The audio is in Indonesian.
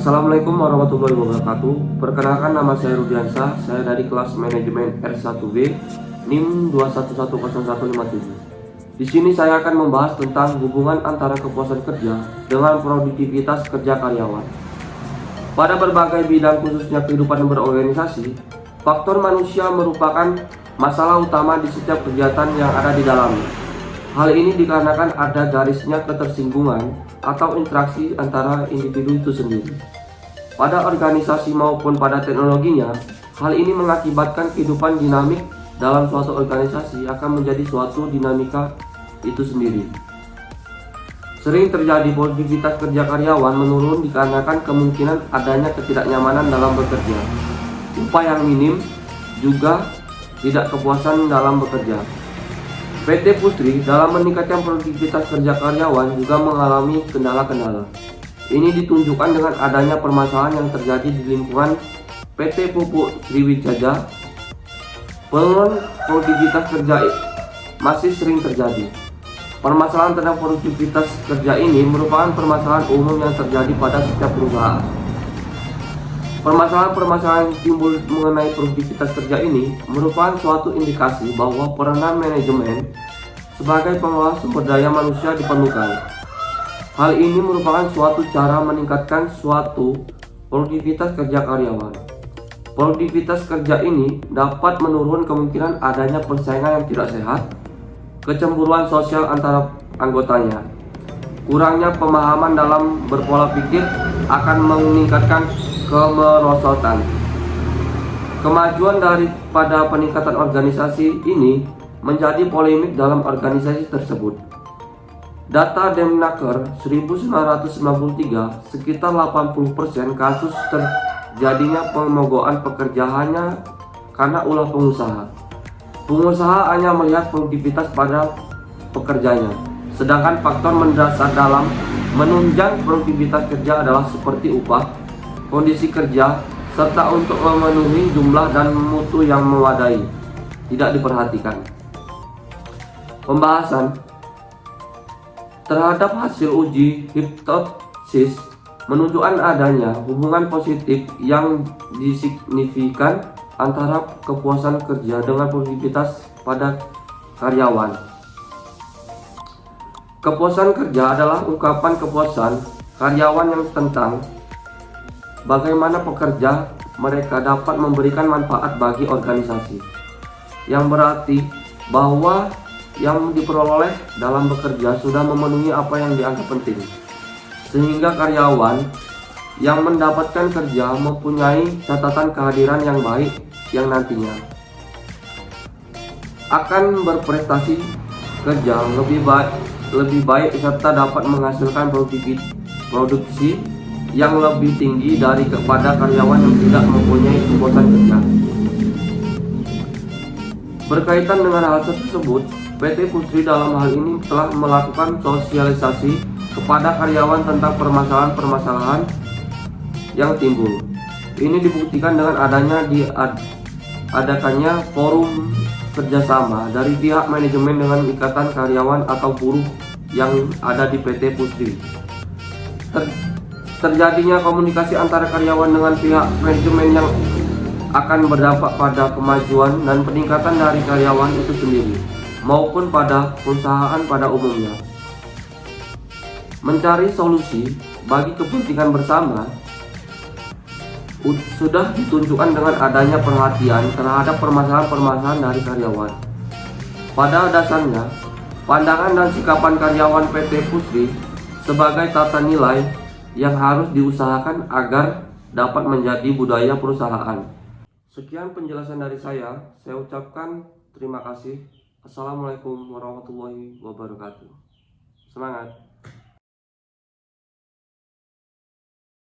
Assalamualaikum warahmatullahi wabarakatuh. Perkenalkan, nama saya Rudiansyah. Saya dari kelas manajemen R1B NIM 2110157. Di sini saya akan membahas tentang hubungan antara kepuasan kerja dengan produktivitas kerja karyawan. Pada berbagai bidang khususnya kehidupan berorganisasi, faktor manusia merupakan masalah utama di setiap kegiatan yang ada di dalamnya. Hal ini dikarenakan ada garisnya ketersinggungan atau interaksi antara individu itu sendiri. Pada organisasi maupun pada teknologinya, hal ini mengakibatkan kehidupan dinamik dalam suatu organisasi akan menjadi suatu dinamika itu sendiri. Sering terjadi produktivitas kerja karyawan menurun dikarenakan kemungkinan adanya ketidaknyamanan dalam bekerja, upah yang minim, juga tidak kepuasan dalam bekerja. PT Putri dalam meningkatkan produktivitas kerja karyawan juga mengalami kendala-kendala. Ini ditunjukkan dengan adanya permasalahan yang terjadi di lingkungan PT Pupuk Sriwijaya. Penurunan produktivitas kerja masih sering terjadi. Permasalahan tentang produktivitas kerja ini merupakan permasalahan umum yang terjadi pada setiap perusahaan. Permasalahan-permasalahan yang timbul mengenai produktivitas kerja ini merupakan suatu indikasi bahwa peranan manajemen sebagai pengelola sumber daya manusia diperlukan. Hal ini merupakan suatu cara meningkatkan suatu produktivitas kerja karyawan. Produktivitas kerja ini dapat menurun kemungkinan adanya persaingan yang tidak sehat, kecemburuan sosial antara anggotanya, kurangnya pemahaman dalam berpola pikir akan meningkatkan kemerosotan. Kemajuan daripada peningkatan organisasi ini menjadi polemik dalam organisasi tersebut. Data Demnaker 1993, sekitar 80% kasus terjadinya pemogokan pekerja hanya karena ulah pengusaha. Pengusaha hanya melihat produktivitas pada pekerjanya, sedangkan faktor mendasar dalam menunjang produktivitas kerja adalah seperti upah, kondisi kerja, serta untuk memenuhi jumlah dan mutu yang memadai tidak diperhatikan. Pembahasan terhadap hasil uji hipnosis menunjukkan adanya hubungan positif yang disignifikan antara kepuasan kerja dengan produktivitas pada karyawan. Kepuasan kerja adalah ungkapan kepuasan karyawan yang tentang bagaimana pekerja mereka dapat memberikan manfaat bagi organisasi, yang berarti bahwa yang diperoleh dalam bekerja sudah memenuhi apa yang dianggap penting, sehingga karyawan yang mendapatkan kerja mempunyai catatan kehadiran yang baik yang nantinya akan berprestasi kerja lebih baik serta dapat menghasilkan produksi yang lebih tinggi dari kepada karyawan yang tidak mempunyai kepuasan kerja. Berkaitan dengan hal tersebut, PT Putri dalam hal ini telah melakukan sosialisasi kepada karyawan tentang permasalahan-permasalahan yang timbul. Ini dibuktikan dengan adakannya forum kerjasama dari pihak manajemen dengan ikatan karyawan atau buruh yang ada di PT Putri. Terjadinya komunikasi antara karyawan dengan pihak manajemen yang akan berdampak pada kemajuan dan peningkatan dari karyawan itu sendiri maupun pada perusahaan pada umumnya. Mencari solusi bagi kepentingan bersama sudah ditunjukkan dengan adanya perhatian terhadap permasalahan-permasalahan dari karyawan. Pada dasarnya, pandangan dan sikapan karyawan PT Putri sebagai tata nilai yang harus diusahakan agar dapat menjadi budaya perusahaan. Sekian penjelasan dari saya ucapkan terima kasih. Assalamualaikum warahmatullahi wabarakatuh. Semangat!